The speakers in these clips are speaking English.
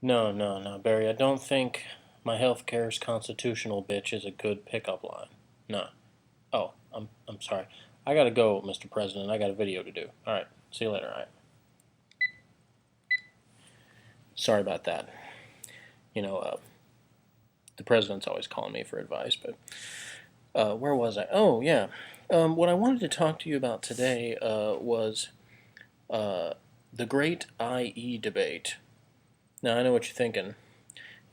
No, no, no, Barry. I don't think my healthcare's constitutional bitch is a good pickup line. No. Oh, I'm sorry. I gotta go, Mr. President. I got a video to do. All right. See you later. All right. Sorry about that. You know, the president's always calling me for advice, but where was I? Oh, yeah. What I wanted to talk to you about today was uh, the great IE debate. Now, I know what you're thinking.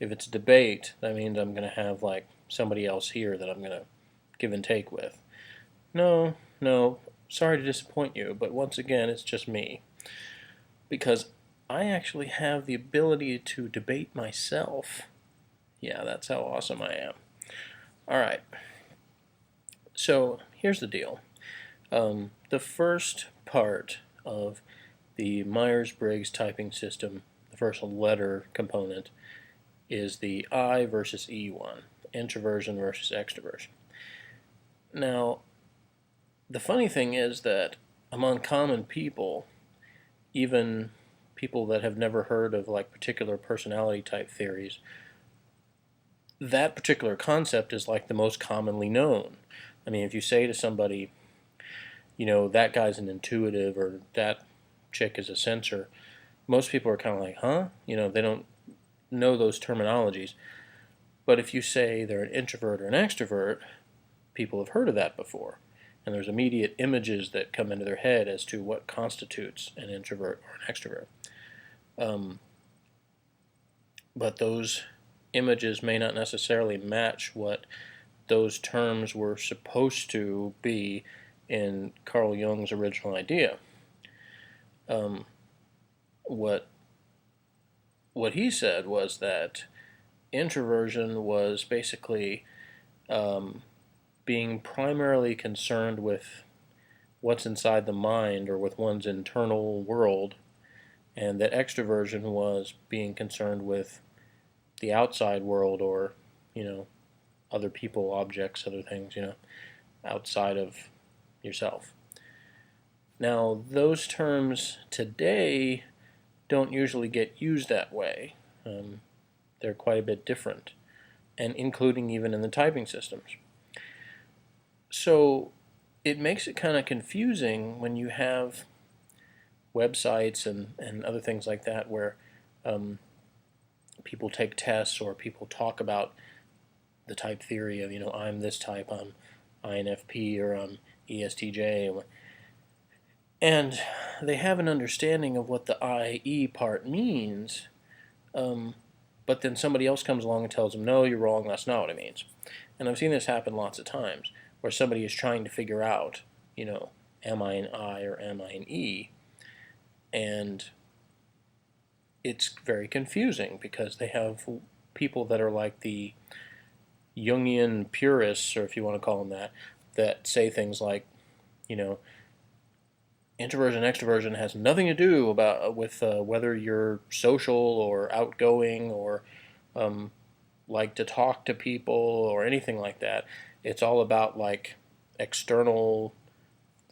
If it's a debate, that means I'm going to have like somebody else here that I'm going to give and take with. No, no, sorry to disappoint you, but once again, it's just me. Because I actually have the ability to debate myself. Yeah, that's how awesome I am. All right, so here's the deal. The first part of the Myers-Briggs typing system, the first letter component, is the I versus E one, introversion versus extroversion. Now, the funny thing is that among common people, even people that have never heard of like particular personality type theories, that particular concept is like the most commonly known. I mean, if you say to somebody, that guy's an intuitive or that chick is a sensor, most people are kind of like, huh? They don't know those terminologies. But if you say they're an introvert or an extrovert, people have heard of that before. And there's immediate images that come into their head as to what constitutes an introvert or an extrovert. Um, but those images may not necessarily match what those terms were supposed to be in Carl Jung's original idea. Um, what what he said was that introversion was basically um, being primarily concerned with what's inside the mind or with one's internal world, and that extroversion was being concerned with the outside world or, you know, other people, objects, other things, outside of yourself. Now, those terms today don't usually get used that way. They're quite a bit different, and including even in the typing systems. So it makes it kind of confusing when you have websites and other things like that where um, people take tests or people talk about the type theory of, I'm this type, I'm INFP or I'm ESTJ, and they have an understanding of what the IE part means, um, but then somebody else comes along and tells them, no, you're wrong, that's not what it means. And I've seen this happen lots of times where somebody is trying to figure out, am I an I or am I an E? And it's very confusing because they have people that are like the Jungian purists, or if you want to call them that say things like, you know, introversion extroversion has nothing to do with whether you're social or outgoing or um, like to talk to people or anything like that. It's all about like external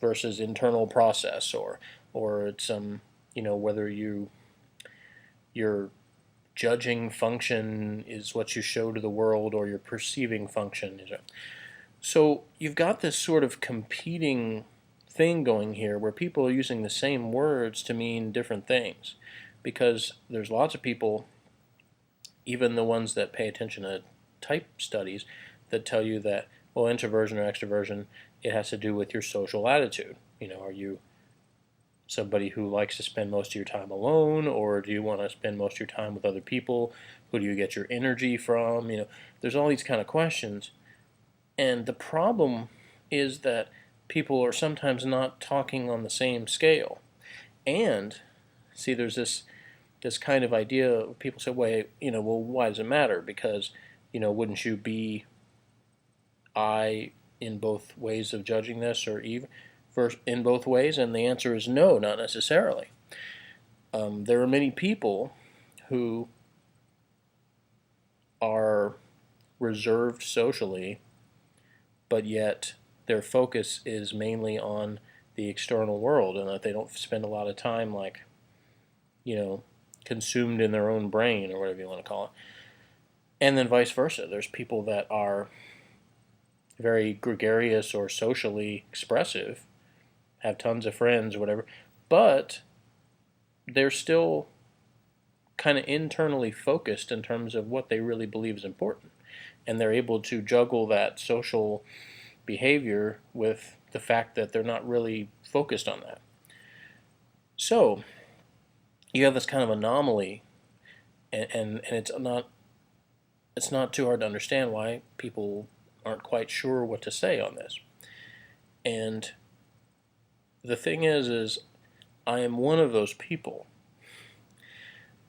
versus internal process, or it's whether your judging function is what you show to the world or your perceiving function is. So you've got this sort of competing thing going here where people are using the same words to mean different things, because there's lots of people, even the ones that pay attention to type studies, that tell you that, well, introversion or extroversion, it has to do with your social attitude. Are you somebody who likes to spend most of your time alone, or do you want to spend most of your time with other people? Who do you get your energy from? There's all these kind of questions. And the problem is that people are sometimes not talking on the same scale. And see, there's this kind of idea. People say, "Wait, well, why does it matter? Because, wouldn't you be I in both ways of judging this, or Eve in both ways?" And the answer is no, not necessarily. There are many people who are reserved socially, but yet their focus is mainly on the external world, and that they don't spend a lot of time, like, you know, consumed in their own brain, or whatever you want to call it. And then vice versa. There's people that are very gregarious or socially expressive, have tons of friends or whatever, but they're still kind of internally focused in terms of what they really believe is important. And they're able to juggle that social behavior with the fact that they're not really focused on that. So you have this kind of anomaly, and it's not too hard to understand why people aren't quite sure what to say on this. And the thing is I am one of those people,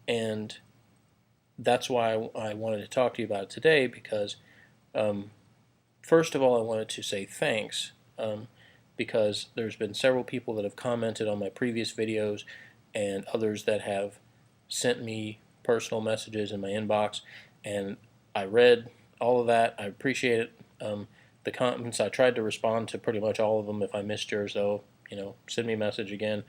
and that's why I wanted to talk to you about it today, because first of all, I wanted to say thanks, because there's been several people that have commented on my previous videos and others that have sent me personal messages in my inbox, and I read all of that. I appreciate it. The comments, I tried to respond to pretty much all of them. If I missed yours, though, send me a message again.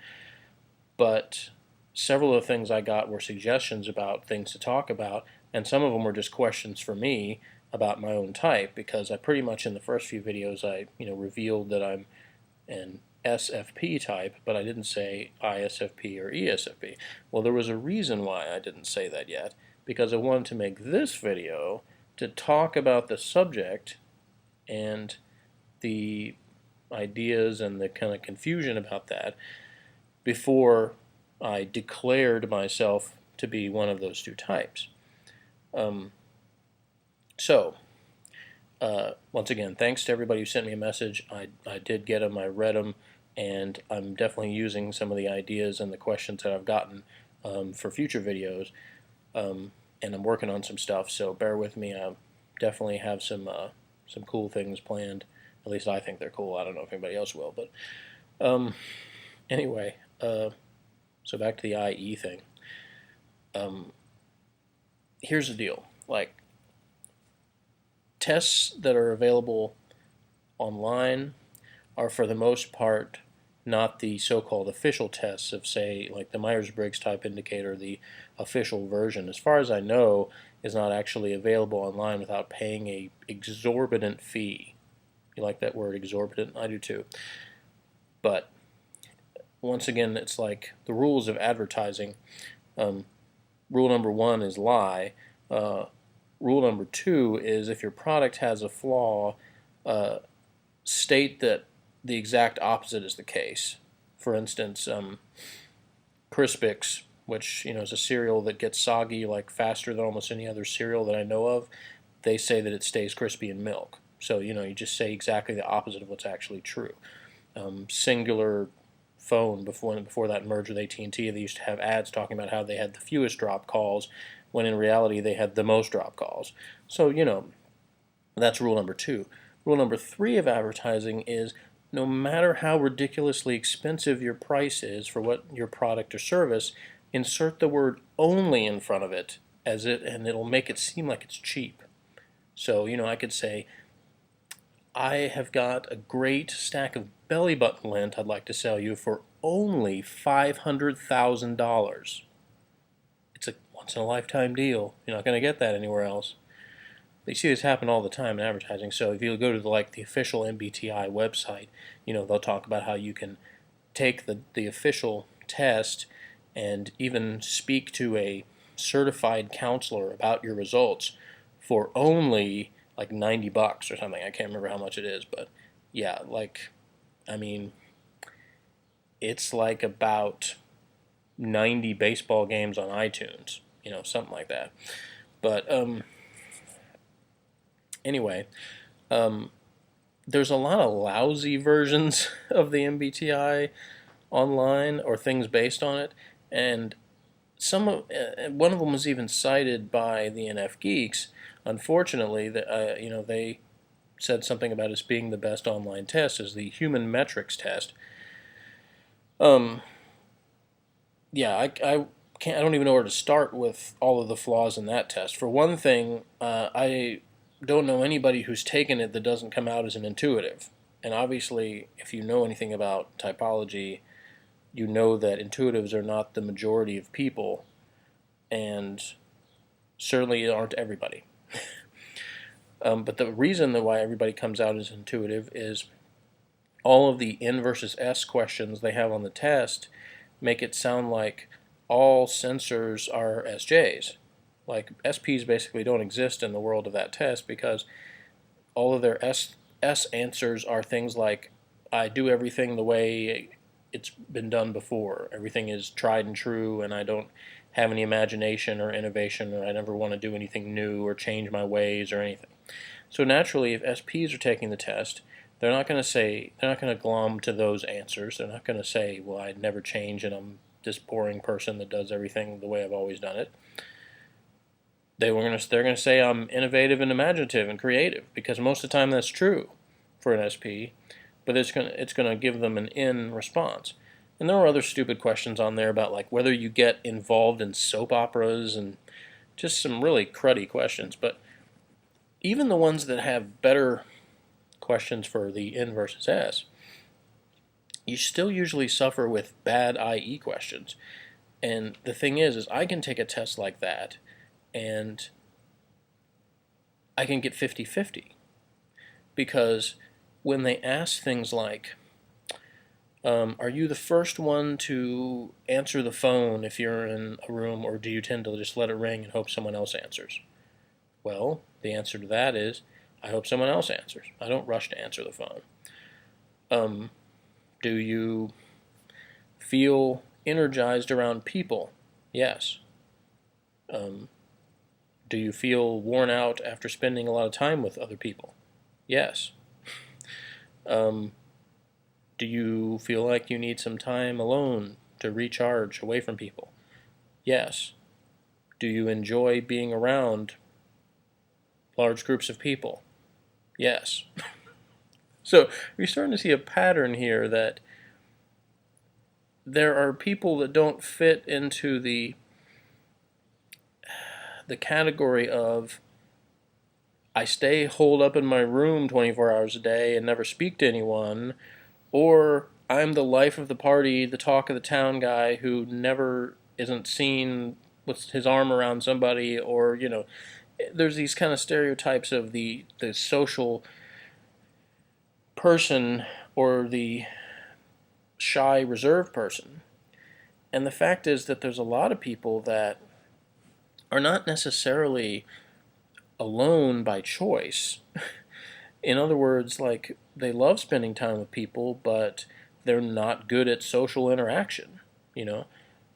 But several of the things I got were suggestions about things to talk about, and some of them were just questions for me about my own type, because I pretty much in the first few videos I revealed that I'm an SFP type, but I didn't say ISFP or ESFP. Well, there was a reason why I didn't say that yet, because I wanted to make this video to talk about the subject and the ideas and the kind of confusion about that before I declared myself to be one of those two types. Once again, thanks to everybody who sent me a message. I did get them, I read them, and I'm definitely using some of the ideas and the questions that I've gotten for future videos, and I'm working on some stuff, so bear with me. I definitely have some cool things planned. At least I think they're cool. I don't know if anybody else will, but anyway, so back to the IE thing. Here's the deal. Like, tests that are available online are for the most part not the so-called official tests of, say, like the Myers-Briggs type indicator. The official version, as far as I know, is not actually available online without paying a exorbitant fee. You like that word, exorbitant? I do too. But once again, it's like the rules of advertising. Rule number 1 is lie. Rule number 2 is if your product has a flaw, state that the exact opposite is the case. For instance, Crispix, which is a cereal that gets soggy like faster than almost any other cereal that I know of, they say that it stays crispy in milk. So you just say exactly the opposite of what's actually true. Singular phone, before that merger with AT&T, they used to have ads talking about how they had the fewest drop calls, when in reality they had the most drop calls. So that's rule number 2. Rule number 3 of advertising is no matter how ridiculously expensive your price is for what your product or service, insert the word only in front of it, and it'll make it seem like it's cheap. So I could say, I have got a great stack of belly button lint I'd like to sell you for only $500,000. It's a once-in-a-lifetime deal. You're not going to get that anywhere else. You see this happen all the time in advertising. So if you go to the official MBTI website, they'll talk about how you can take the official test and even speak to a certified counselor about your results for only like $90 or something. I can't remember how much it is, but yeah, it's like about 90 baseball games on iTunes, something like that. But anyway, there's a lot of lousy versions of the MBTI online, or things based on it, and one of them was even cited by the NF Geeks. Unfortunately, they said something about it being the best online test is the human metrics test. Yeah, I don't even know where to start with all of the flaws in that test. For one thing, I don't know anybody who's taken it that doesn't come out as an intuitive. And obviously, if you know anything about typology, you know that intuitives are not the majority of people. and certainly aren't everybody. But the reason why everybody comes out as intuitive is all of the N versus S questions they have on the test make it sound like all sensors are SJs. Like SPs basically don't exist in the world of that test because all of their S answers are things like, I do everything the way it's been done before. Everything is tried and true, and I don't have any imagination or innovation, or I never want to do anything new or change my ways or anything. So naturally, if SPs are taking the test, they're not going to glom to those answers. They're not going to say, well, I'd never change and I'm this boring person that does everything the way I've always done it. They're going to say I'm innovative and imaginative and creative, because most of the time that's true for an SP, but it's going to give them an N response. And there are other stupid questions on there about like whether you get involved in soap operas and just some really cruddy questions. But even the ones that have better questions for the N versus S, you still usually suffer with bad IE questions. And the thing is I can take a test like that and I can get 50-50. Because when they ask things like, are you the first one to answer the phone if you're in a room, or do you tend to just let it ring and hope someone else answers? Well, the answer to that is, I hope someone else answers. I don't rush to answer the phone. Do you feel energized around people? Yes. Do you feel worn out after spending a lot of time with other people? Yes. Do you feel like you need some time alone to recharge away from people? Yes. Do you enjoy being around large groups of people? Yes. So we're starting to see a pattern here that there are people that don't fit into the category of I stay holed up in my room 24 hours a day and never speak to anyone, or I'm the life of the party, the talk of the town guy who never isn't seen with his arm around somebody, or, there's these kind of stereotypes of the social person or the shy, reserved person. And the fact is that there's a lot of people that are not necessarily alone by choice. In other words, like, they love spending time with people, but they're not good at social interaction,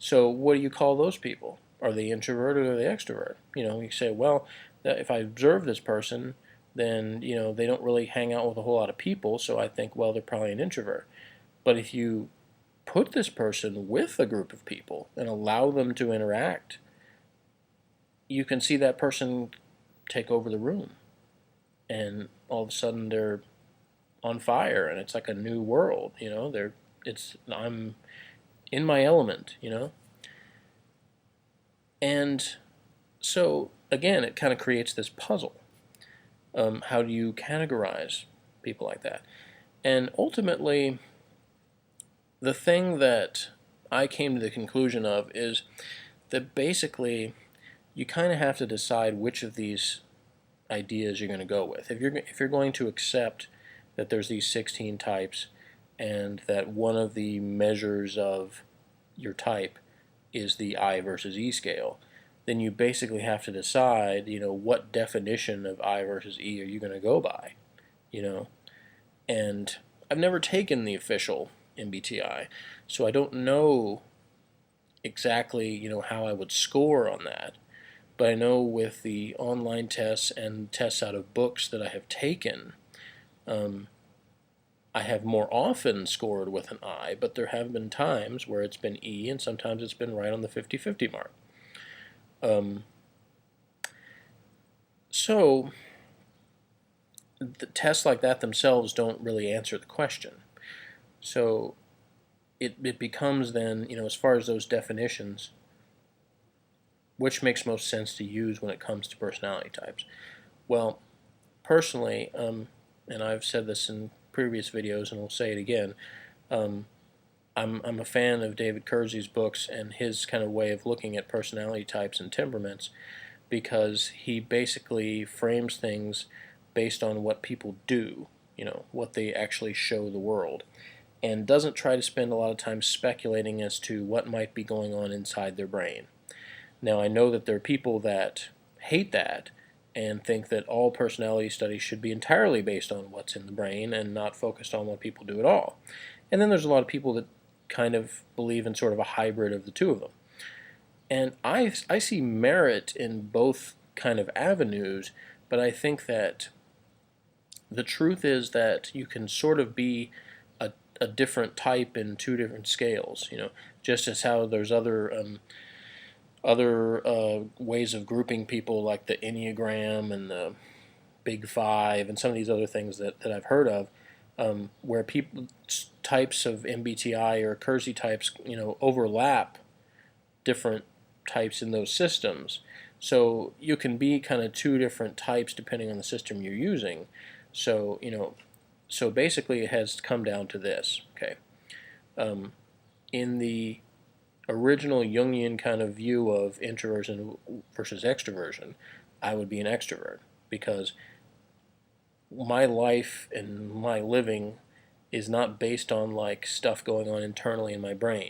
So what do you call those people? Are they introverted or are they extrovert? You say, well, if I observe this person, then, they don't really hang out with a whole lot of people, so I think, well, they're probably an introvert. But if you put this person with a group of people and allow them to interact, you can see that person take over the room. And all of a sudden they're on fire, and it's like a new world. I'm in my element. And so again, it kind of creates this puzzle. How do you categorize people like that? And ultimately, the thing that I came to the conclusion of is that basically you kind of have to decide which of these ideas you're going to go with. If you're going to accept that there's these 16 types and that one of the measures of your type is the I versus E scale, then you basically have to decide, what definition of I versus E are you going to go by, And I've never taken the official MBTI, so I don't know exactly, how I would score on that. But I know with the online tests and tests out of books that I have taken, I have more often scored with an I, but there have been times where it's been E, and sometimes it's been right on the 50-50 mark. So the tests like that themselves don't really answer the question. So it becomes then, as far as those definitions, which makes most sense to use when it comes to personality types? Well, personally, and I've said this in previous videos and I'll say it again, I'm a fan of David Kersey's books and his kind of way of looking at personality types and temperaments, because he basically frames things based on what people do, what they actually show the world, and doesn't try to spend a lot of time speculating as to what might be going on inside their brain. Now, I know that there are people that hate that and think that all personality studies should be entirely based on what's in the brain and not focused on what people do at all. And then there's a lot of people that kind of believe in sort of a hybrid of the two of them. And I see merit in both kind of avenues, but I think that the truth is that you can sort of be a different type in two different scales, just as how there's other ways of grouping people, like the Enneagram and the Big Five and some of these other things that I've heard of, where people types of MBTI or Kersey types, overlap different types in those systems. So you can be kind of two different types depending on the system you're using. So so basically it has come down to this. Okay, in the original Jungian kind of view of introversion versus extroversion, I would be an extrovert, because my life and my living is not based on like stuff going on internally in my brain.